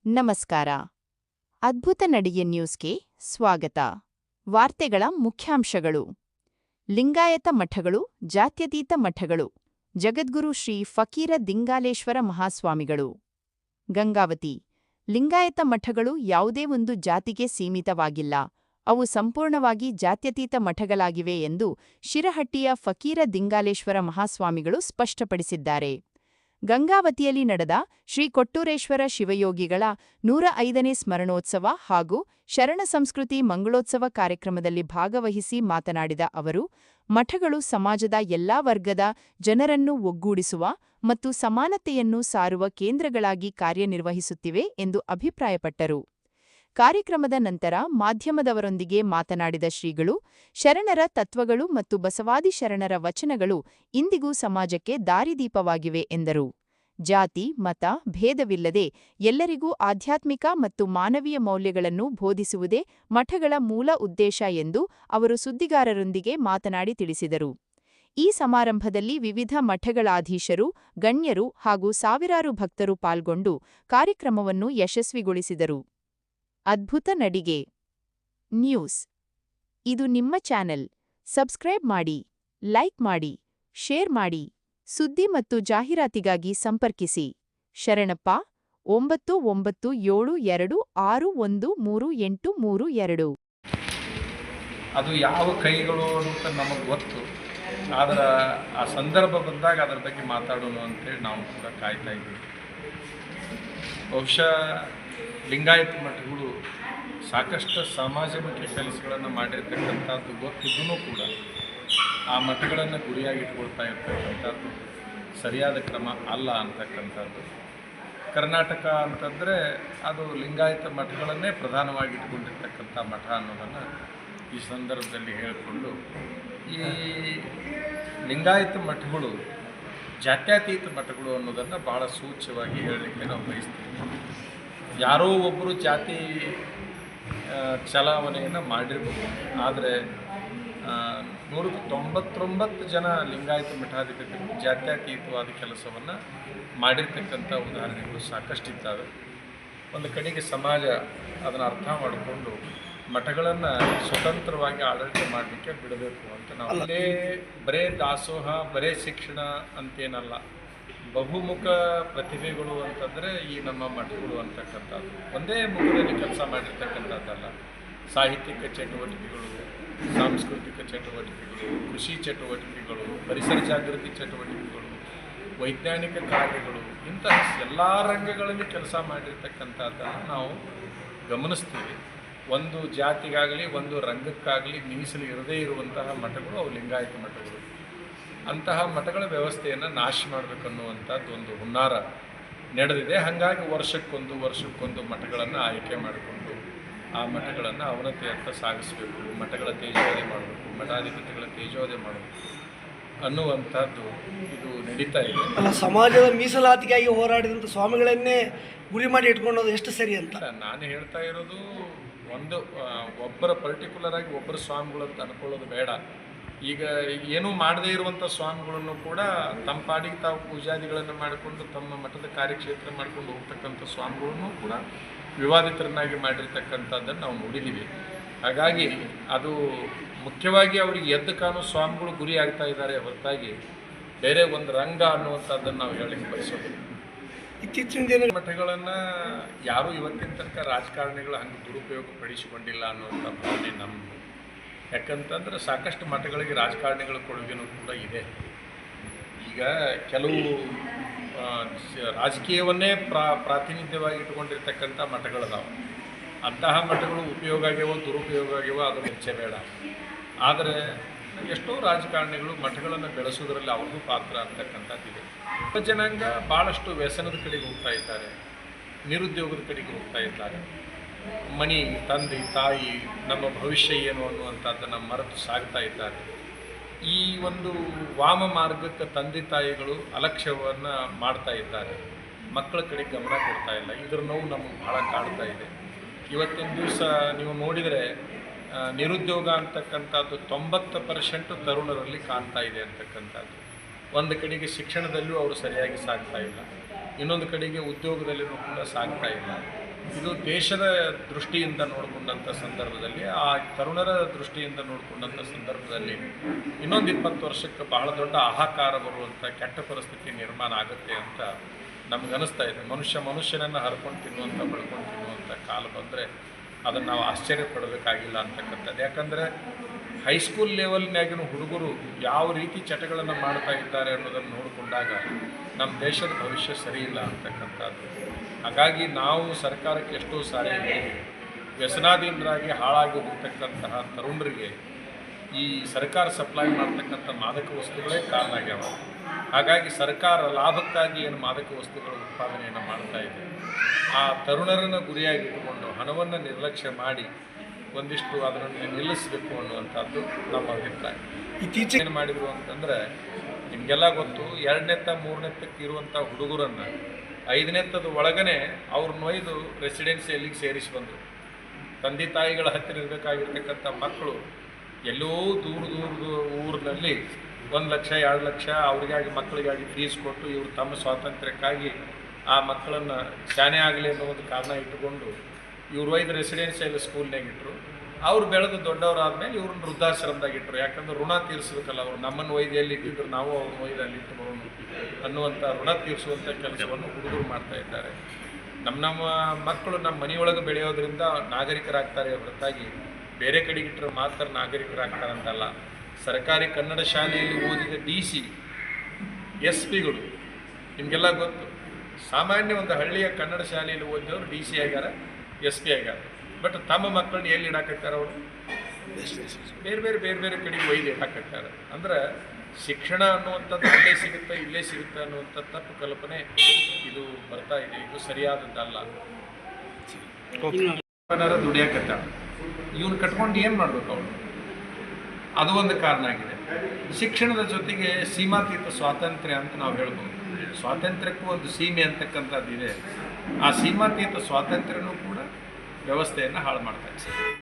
ನಮಸ್ಕಾರ. ಅದ್ಭುತ ನಡಿಗೆ ನ್ಯೂಸ್ಗೆ ಸ್ವಾಗತ. ವಾರ್ತೆಗಳ ಮುಖ್ಯಾಂಶಗಳು. ಲಿಂಗಾಯತ ಮಠಗಳು, ಜಾತ್ಯತೀತ ಮಠಗಳು, ಜಗದ್ಗುರು ಶ್ರೀ ಫಕೀರ ದಿಂಗಾಲೇಶ್ವರ ಮಹಾಸ್ವಾಮಿಗಳು. ಗಂಗಾವತಿ. ಲಿಂಗಾಯತ ಮಠಗಳು ಯಾವುದೇ ಒಂದು ಜಾತಿಗೆ ಸೀಮಿತವಾಗಿಲ್ಲ, ಅವು ಸಂಪೂರ್ಣವಾಗಿ ಜಾತ್ಯತೀತ ಮಠಗಳಾಗಿವೆ ಎಂದು ಶಿರಹಟ್ಟಿಯ ಫಕೀರ ದಿಂಗಾಲೇಶ್ವರ ಮಹಾಸ್ವಾಮಿಗಳು ಸ್ಪಷ್ಟಪಡಿಸಿದ್ದಾರೆ. ಗಂಗಾವತಿಯಲ್ಲಿ ನಡೆದ ಶ್ರೀ ಕೊಟ್ಟೂರೇಶ್ವರ ಶಿವಯೋಗಿಗಳ 105ನೇ ಸ್ಮರಣೋತ್ಸವ ಹಾಗೂ ಶರಣ ಸಂಸ್ಕೃತಿ ಮಂಗಳೋತ್ಸವ ಕಾರ್ಯಕ್ರಮದಲ್ಲಿ ಭಾಗವಹಿಸಿ ಮಾತನಾಡಿದ ಅವರು, ಮಠಗಳು ಸಮಾಜದ ಎಲ್ಲಾ ವರ್ಗದ ಜನರನ್ನು ಒಗ್ಗೂಡಿಸುವ ಮತ್ತು ಸಮಾನತೆಯನ್ನು ಸಾರುವ ಕೇಂದ್ರಗಳಾಗಿ ಕಾರ್ಯನಿರ್ವಹಿಸುತ್ತಿವೆ ಎಂದು ಅಭಿಪ್ರಾಯಪಟ್ಟರು. ಕಾರ್ಯಕ್ರಮದ ನಂತರ ಮಾಧ್ಯಮದವರೊಂದಿಗೆ ಮಾತನಾಡಿದ ಶ್ರೀಗಳು, ಶರಣರ ತತ್ವಗಳು ಮತ್ತು ಬಸವಾದಿ ಶರಣರ ವಚನಗಳು ಇಂದಿಗೂ ಸಮಾಜಕ್ಕೆ ದಾರಿದೀಪವಾಗಿವೆ ಎಂದರು. ಜಾತಿ, ಮತ, ಭೇದವಿಲ್ಲದೆ ಎಲ್ಲರಿಗೂ ಆಧ್ಯಾತ್ಮಿಕ ಮತ್ತು ಮಾನವೀಯ ಮೌಲ್ಯಗಳನ್ನು ಬೋಧಿಸುವುದೇ ಮಠಗಳ ಮೂಲ ಉದ್ದೇಶ ಎಂದು ಅವರು ಸುದ್ದಿಗಾರರೊಂದಿಗೆ ಮಾತನಾಡಿ ತಿಳಿಸಿದರು. ಈ ಸಮಾರಂಭದಲ್ಲಿ ವಿವಿಧ ಮಠಗಳಾಧೀಶರು, ಗಣ್ಯರು ಹಾಗೂ ಸಾವಿರಾರು ಭಕ್ತರು ಪಾಲ್ಗೊಂಡು ಕಾರ್ಯಕ್ರಮವನ್ನು ಯಶಸ್ವಿಗೊಳಿಸಿದರು. ಅದ್ಭುತ ನಡಿಗೆ ನ್ಯೂಸ್. ಇದು ನಿಮ್ಮ ಚಾನೆಲ್. ಸಬ್ಸ್ಕ್ರೈಬ್ ಮಾಡಿ, ಲೈಕ್ ಮಾಡಿ, ಶೇರ್ ಮಾಡಿ. ಸುದ್ದಿ ಮತ್ತು ಜಾಹೀರಾತಿಗಾಗಿ ಸಂಪರ್ಕಿಸಿ. ಶರಣಪ್ಪ 9972261332. ಅದು ಯಾವ ಕೈಗಳು ಅಂತ ನಮಗೆ ಗೊತ್ತು, ಆದರೆ ಆ ಸಂದರ್ಭ ಬಂದಾಗ ಅದರ ಬಗ್ಗೆ ಮಾತಾಡೋಣ ಅಂತೇಳಿ ನಾವು ಕೂಡ ಕಾಯ್ತಾ ಇದ್ದೀವಿ. ಬಹುಶಃ ಲಿಂಗಾಯತ ಮಠಗಳು ಸಾಕಷ್ಟು ಸಮಾಜಮುಖಿ ಕೆಲಸಗಳನ್ನು ಮಾಡಿರ್ತಕ್ಕಂಥದ್ದು ಗೊತ್ತಿದ್ದೂ ಕೂಡ ಆ ಮಠಗಳನ್ನು ಗುರಿಯಾಗಿಟ್ಕೊಳ್ತಾ ಇರ್ತಕ್ಕಂಥದ್ದು ಸರಿಯಾದ ಕ್ರಮ ಅಲ್ಲ ಅಂತಕ್ಕಂಥದ್ದು. ಕರ್ನಾಟಕ ಅಂತಂದರೆ ಅದು ಲಿಂಗಾಯತ ಮಠಗಳನ್ನೇ ಪ್ರಧಾನವಾಗಿ ಇಟ್ಕೊಂಡಿರ್ತಕ್ಕಂಥ ಮಠ ಅನ್ನೋದನ್ನು ಈ ಸಂದರ್ಭದಲ್ಲಿ ಹೇಳಿಕೊಂಡು, ಈ ಲಿಂಗಾಯತ ಮಠಗಳು ಜಾತ್ಯತೀತ ಮಠಗಳು ಅನ್ನೋದನ್ನು ಭಾಳ ಸೂಚ್ಯವಾಗಿ ಹೇಳಲಿಕ್ಕೆ ನಾವು ಬಯಸ್ತೀವಿ. ಯಾರೋ ಒಬ್ಬರು ಜಾತಿ ಚಲಾವಣೆಯನ್ನು ಮಾಡಿರ್ಬೋದು, ಆದರೆ 199 ಜನ ಲಿಂಗಾಯತ ಮಠಾಧಿಪತಿಗಳು ಜಾತ್ಯತೀತವಾದ ಕೆಲಸವನ್ನು ಮಾಡಿರ್ತಕ್ಕಂಥ ಉದಾಹರಣೆಗಳು ಸಾಕಷ್ಟಿದ್ದಾವೆ. ಒಂದು ಕಡೆಗೆ ಸಮಾಜ ಅದನ್ನು ಅರ್ಥ ಮಾಡಿಕೊಂಡು ಮಠಗಳನ್ನು ಸ್ವತಂತ್ರವಾಗಿ ಆಡಳಿತ ಮಾಡಲಿಕ್ಕೆ ಬಿಡಬೇಕು ಅಂತ ನಾವು ಬರೇ ದಾಸೋಹ, ಬರೇ ಶಿಕ್ಷಣ ಅಂತೇನಲ್ಲ, ಬಹುಮುಖ ಪ್ರತಿಭೆಗಳು ಅಂತಂದರೆ ಈ ನಮ್ಮ ಮಠಗಳು ಅಂತಕ್ಕಂಥದ್ದು. ಒಂದೇ ಮುಖದಲ್ಲಿ ಕೆಲಸ ಮಾಡಿರ್ತಕ್ಕಂಥದ್ದಲ್ಲ. ಸಾಹಿತ್ಯಿಕ ಚಟುವಟಿಕೆಗಳು, ಸಾಂಸ್ಕೃತಿಕ ಚಟುವಟಿಕೆಗಳು, ಕೃಷಿ ಚಟುವಟಿಕೆಗಳು, ಪರಿಸರ ಜಾಗೃತಿ ಚಟುವಟಿಕೆಗಳು, ವೈಜ್ಞಾನಿಕ ಕಾರ್ಯಗಳು, ಇಂತಹ ಎಲ್ಲ ರಂಗಗಳಲ್ಲಿ ಕೆಲಸ ಮಾಡಿರ್ತಕ್ಕಂಥದ್ದನ್ನು ನಾವು ಗಮನಿಸ್ತೀವಿ. ಒಂದು ಜಾತಿಗಾಗಲಿ ಒಂದು ರಂಗಕ್ಕಾಗಲಿ ಮೀಸಲು ಇರದೇ ಇರುವಂತಹ ಮಠಗಳು ಅವು ಲಿಂಗಾಯತ ಮಠಗಳು. ಅಂತಹ ಮಠಗಳ ವ್ಯವಸ್ಥೆಯನ್ನು ನಾಶ ಮಾಡಬೇಕನ್ನುವಂಥದ್ದು ಒಂದು ಹುನ್ನಾರ ನಡೆದಿದೆ. ಹಾಗಾಗಿ ವರ್ಷಕ್ಕೊಂದು ಮಠಗಳನ್ನು ಆಯ್ಕೆ ಮಾಡಿಕೊಂಡು ಆ ಮಠಗಳನ್ನು ಅವನತಿಯತ್ತ ಸಾಗಿಸಬೇಕು, ಮಠಗಳ ತೇಜೋವಧೆ ಮಾಡಬೇಕು, ಮಠಾಧಿಪತಿಗಳ ತೇಜೋವಧೆ ಮಾಡಬೇಕು ಅನ್ನುವಂಥದ್ದು ಇದು ನಡೀತಾ ಇದೆ. ಸಮಾಜದ ಮೀಸಲಾತಿಗಾಗಿ ಹೋರಾಡಿದಂಥ ಸ್ವಾಮಿಗಳನ್ನೇ ಗುರಿ ಮಾಡಿ ಇಟ್ಕೊಳ್ಳೋದು ಎಷ್ಟು ಸರಿ ಅಂತ ನಾನು ಹೇಳ್ತಾ ಇರೋದು. ಒಬ್ಬರ ಪರ್ಟಿಕ್ಯುಲರ್ ಆಗಿ ಒಬ್ಬರ ಸ್ವಾಮಿಗಳು ಅಂತ ಅನ್ಕೊಳ್ಳೋದು ಬೇಡ. ಈಗ ಏನೂ ಮಾಡದೇ ಇರುವಂಥ ಸ್ವಾಮಿಗಳನ್ನು ಕೂಡ ತಮ್ಮ ಪಾಡಿಗೆ ತಾವು ಪೂಜಾದಿಗಳನ್ನು ಮಾಡಿಕೊಂಡು ತಮ್ಮ ಮಠದ ಕಾರ್ಯಕ್ಷೇತ್ರ ಮಾಡಿಕೊಂಡು ಹೋಗ್ತಕ್ಕಂಥ ಸ್ವಾಮಿಗಳನ್ನು ಕೂಡ ವಿವಾದಿತರನ್ನಾಗಿ ಮಾಡಿರ್ತಕ್ಕಂಥದ್ದನ್ನು ನಾವು ನೋಡಿದ್ದೀವಿ. ಹಾಗಾಗಿ ಅದು ಮುಖ್ಯವಾಗಿ ಅವರಿಗೆ ಎದ್ದು ಕಾಣೋ ಸ್ವಾಮಿಗಳು ಗುರಿ ಆಗ್ತಾ ಇದ್ದಾರೆ ಹೊರತಾಗಿ ಬೇರೆ ಒಂದು ರಂಗ ಅನ್ನುವಂಥದ್ದನ್ನು ನಾವು ಹೇಳಲಿಕ್ಕೆ ಬಯಸೋದು. ಇತ್ತೀಚಿನ ದಿನ ಮಠಗಳನ್ನು ಯಾರೂ ಇವತ್ತಿನ ತನಕ ರಾಜಕಾರಣಿಗಳು ಹಂಗೆ ದುರುಪಯೋಗ ಪಡಿಸಿಕೊಂಡಿಲ್ಲ ಅನ್ನುವಂಥ ಭಾವನೆ ನಮ್ಮದು. ಯಾಕಂತಂದ್ರೆ ಸಾಕಷ್ಟು ಮಠಗಳಿಗೆ ರಾಜಕಾರಣಿಗಳ ಕೊಡುಗೆನೂ ಕೂಡ ಇದೆ. ಈಗ ಕೆಲವು ರಾಜಕೀಯವನ್ನೇ ಪ್ರಾತಿನಿಧ್ಯವಾಗಿ ಇಟ್ಕೊಂಡಿರ್ತಕ್ಕಂಥ ಮಠಗಳದಾವೆ. ಅಂತಹ ಮಠಗಳು ಉಪಯೋಗ ಆಗ್ಯವೋ ದುರುಪಯೋಗ ಆಗ್ಯವೋ ಅದು ಹೆಚ್ಚೆ ಬೇಡ. ಆದರೆ ಎಷ್ಟೋ ರಾಜಕಾರಣಿಗಳು ಮಠಗಳನ್ನು ಬೆಳೆಸೋದ್ರಲ್ಲಿ ಅವ್ರದ್ದು ಪಾತ್ರ ಅಂತಕ್ಕಂಥದ್ದಿದೆ. ಜನಾಂಗ ಭಾಳಷ್ಟು ವ್ಯಸನದ ಕಡೆಗೆ ಹೋಗ್ತಾ ಇದ್ದಾರೆ, ನಿರುದ್ಯೋಗದ ಕಡೆಗೆ ಹೋಗ್ತಾ ಇದ್ದಾರೆ. ಮನೆ, ತಂದೆ, ತಾಯಿ, ನಮ್ಮ ಭವಿಷ್ಯ ಏನು ಅನ್ನುವಂಥದ್ದನ್ನು ಮರೆತು ಸಾಗ್ತಾ ಇದ್ದಾರೆ. ಈ ಒಂದು ವಾಮ ಮಾರ್ಗಕ್ಕೆ ತಂದೆ ತಾಯಿಗಳು ಅಲಕ್ಷ್ಯವನ್ನು ಮಾಡ್ತಾ ಇದ್ದಾರೆ, ಮಕ್ಕಳ ಕಡೆ ಗಮನ ಕೊಡ್ತಾ ಇಲ್ಲ. ಇದರ ನೋವು ನಮಗೆ ಭಾಳ ಕಾಡ್ತಾ ಇದೆ. ಇವತ್ತಿನ ದಿವಸ ನೀವು ನೋಡಿದರೆ ನಿರುದ್ಯೋಗ ಅಂತಕ್ಕಂಥದ್ದು 90% ತರುಣರಲ್ಲಿ ಕಾಣ್ತಾ ಇದೆ ಅಂತಕ್ಕಂಥದ್ದು. ಒಂದು ಕಡೆಗೆ ಶಿಕ್ಷಣದಲ್ಲೂ ಅವರು ಸರಿಯಾಗಿ ಸಾಗ್ತಾ ಇಲ್ಲ, ಇನ್ನೊಂದು ಕಡೆಗೆ ಉದ್ಯೋಗದಲ್ಲಿಯೂ ಕೂಡ ಸಾಗ್ತಾ ಇಲ್ಲ. ಇದು ದೇಶದ ದೃಷ್ಟಿಯಿಂದ ನೋಡಿಕೊಂಡಂಥ ಸಂದರ್ಭದಲ್ಲಿ, ಆ ತರುಣರ ದೃಷ್ಟಿಯಿಂದ ನೋಡಿಕೊಂಡಂಥ ಸಂದರ್ಭದಲ್ಲಿ ಇನ್ನೊಂದು 20 ವರ್ಷಕ್ಕೆ ಬಹಳ ದೊಡ್ಡ ಹಾಹಾಕಾರ ಬರುವಂಥ ಕೆಟ್ಟ ಪರಿಸ್ಥಿತಿ ನಿರ್ಮಾಣ ಆಗುತ್ತೆ ಅಂತ ನಮಗನಿಸ್ತಾ ಇದೆ. ಮನುಷ್ಯನನ್ನು ಹರ್ಕೊಂಡು ತಿನ್ನುವಂಥ, ಬಳ್ಕೊಂಡು ತಿನ್ನುವಂಥ ಕಾಲ ಬಂದರೆ ಅದನ್ನು ನಾವು ಆಶ್ಚರ್ಯ ಪಡಬೇಕಾಗಿಲ್ಲ ಅಂತಕ್ಕಂಥದ್ದು. ಯಾಕಂದರೆ ಹೈಸ್ಕೂಲ್ ಲೆವೆಲ್ನಾಗಿನ ಹುಡುಗರು ಯಾವ ರೀತಿ ಚಟಗಳನ್ನು ಮಾಡ್ತಾ ಇದ್ದಾರೆ ಅನ್ನೋದನ್ನು ನೋಡಿಕೊಂಡಾಗ ನಮ್ಮ ದೇಶದ ಭವಿಷ್ಯ ಸರಿಯಿಲ್ಲ ಅಂತಕ್ಕಂಥದ್ದು. ಹಾಗಾಗಿ ನಾವು ಸರ್ಕಾರಕ್ಕೆ ಎಷ್ಟೋ ಸಾರಿ ವ್ಯಸನಾಧೀನರಾಗಿ ಹಾಳಾಗಿ ಹೋಗ್ತಕ್ಕಂತಹ ತರುಣರಿಗೆ ಈ ಸರ್ಕಾರ ಸಪ್ಲೈ ಮಾಡ್ತಕ್ಕಂಥ ಮಾದಕ ವಸ್ತುಗಳೇ ಕಾರಣ ಆಗ್ಯಾವ. ಹಾಗಾಗಿ ಸರ್ಕಾರ ಲಾಭಕ್ಕಾಗಿ ಏನು ಮಾದಕ ವಸ್ತುಗಳ ಉತ್ಪಾದನೆಯನ್ನು ಮಾಡ್ತಾ ಇದೆ, ಆ ತರುಣರನ್ನು ಗುರಿಯಾಗಿ ಇಟ್ಟುಕೊಂಡು ಹಣವನ್ನು ನಿರ್ಲಕ್ಷ್ಯ ಮಾಡಿ ಒಂದಿಷ್ಟು ಅದನ್ನು ನಿಲ್ಲಿಸಬೇಕು ಅನ್ನುವಂಥದ್ದು ನಮ್ಮ ಅಭಿಪ್ರಾಯ. ಇತ್ತೀಚೆಗೆ ಏನು ಮಾಡಿದರು ಅಂತಂದರೆ, ನಿಮಗೆಲ್ಲ ಗೊತ್ತು, 2ನೇತ್ತ 3ನೇತ್ತಕ್ಕೆ ಇರುವಂಥ ಹುಡುಗರನ್ನು 5ನೇತ್ತದ ಒಳಗನೆ ಅವ್ರನ್ನ ಒಯ್ದು ರೆಸಿಡೆನ್ಸಿಯಲ್ಲಿಗೆ ಸೇರಿಸಿ ಬಂದರು. ತಂದೆ ತಾಯಿಗಳ ಹತ್ತಿರ ಇರಬೇಕಾಗಿರ್ತಕ್ಕಂಥ ಮಕ್ಕಳು ಎಲ್ಲೋ ದೂರದ ಊರಿನಲ್ಲಿ 1 ಲಕ್ಷ 2 ಲಕ್ಷ ಅವರಿಗಾಗಿ ಮಕ್ಕಳಿಗಾಗಿ ಫೀಸ್ ಕೊಟ್ಟು ಇವರು ತಮ್ಮ ಸ್ವಾತಂತ್ರ್ಯಕ್ಕಾಗಿ ಆ ಮಕ್ಕಳನ್ನು ಶಾಣೆ ಆಗಲಿ ಅನ್ನೋ ಒಂದು ಕಾರಣ ಇಟ್ಟುಕೊಂಡು ಇವರು ಒಯ್ದು ರೆಸಿಡೆನ್ಸಿಯಲ್ ಸ್ಕೂಲ್ನಾಗ ಇಟ್ಟರು. ಅವ್ರು ಬೆಳೆದು ದೊಡ್ಡವರಾದ್ಮೇಲೆ ಇವ್ರನ್ನ ವೃದ್ಧಾಶ್ರಮದಾಗ ಇಟ್ಟರು. ಯಾಕಂದ್ರೆ ಋಣ ತೀರಿಸಬೇಕಲ್ಲ, ಅವರು ನಮ್ಮನ್ನು ಒಯ್ದು ಎಲ್ಲಿ ಇಟ್ಟಿದ್ರು ನಾವು ಅವ್ರನ್ನ ಒಯ್ದು ಅಲ್ಲಿ ಇಟ್ಟು ಬರೋಣ ಅನ್ನುವಂಥ ಋಣ ತೀರಿಸುವಂಥ ಕೆಲಸವನ್ನು ಹುಡುಗರು ಮಾಡ್ತಾ ಇದ್ದಾರೆ. ನಮ್ಮ ಮಕ್ಕಳು ನಮ್ಮ ಮನೆಯೊಳಗೆ ಬೆಳೆಯೋದ್ರಿಂದ ನಾಗರಿಕರಾಗ್ತಾರೆ ಹೊರತಾಗಿ ಬೇರೆ ಕಡೆಗೆ ಇಟ್ಟರೆ ಮಾತ್ರ ನಾಗರಿಕರಾಗ್ತಾರಂತಲ್ಲ. ಸರ್ಕಾರಿ ಕನ್ನಡ ಶಾಲೆಯಲ್ಲಿ ಓದಿದ DC SP ಗಳು ನಿಮಗೆಲ್ಲ ಗೊತ್ತು. ಸಾಮಾನ್ಯ ಒಂದು ಹಳ್ಳಿಯ ಕನ್ನಡ ಶಾಲೆಯಲ್ಲಿ ಓದಿದವರು DC ಆಗ್ಯಾರ, SP ಆಗ್ಯಾರ. ಬಟ್ ತಮ್ಮ ಮಕ್ಕಳನ್ನ ಎಲ್ಲಿ ಇಡಾಕತ್ತಾರೆ, ಅವರು ಬೇರೆ ಬೇರೆ ಕಡೆಗೆ ಒಯ್ದು ಇಡಾಕತ್ತಾರೆ. ಅಂದ್ರೆ ಶಿಕ್ಷಣ ಅನ್ನುವಂಥದ್ದು ಅಲ್ಲೇ ಸಿಗುತ್ತೆ ಇಲ್ಲೇ ಸಿಗುತ್ತೆ ಅನ್ನುವಂಥ ತಪ್ಪು ಕಲ್ಪನೆ ಇದು ಬರ್ತಾ ಇದೆ. ಇದು ಸರಿಯಾದದ್ದಲ್ಲ. ದುಡಿಯಾಕತ್ತಾಳ, ಇವನು ಕಟ್ಕೊಂಡು ಏನು ಮಾಡಬೇಕು ಅವನು? ಅದು ಒಂದು ಕಾರಣ ಆಗಿದೆ. ಶಿಕ್ಷಣದ ಜೊತೆಗೆ ಸೀಮಾತೀತ ಸ್ವಾತಂತ್ರ್ಯ ಅಂತ ನಾವು ಹೇಳ್ಬೋದು. ಸ್ವಾತಂತ್ರ್ಯಕ್ಕೂ ಒಂದು ಸೀಮೆ ಅಂತಕ್ಕಂಥದ್ದಿದೆ. ಆ ಸೀಮಾತೀತ ಸ್ವಾತಂತ್ರ್ಯನೂ ಕೂಡ ವ್ಯವಸ್ಥೆಯನ್ನು ಹಾಳು ಮಾಡ್ತಾ ಇದೆ.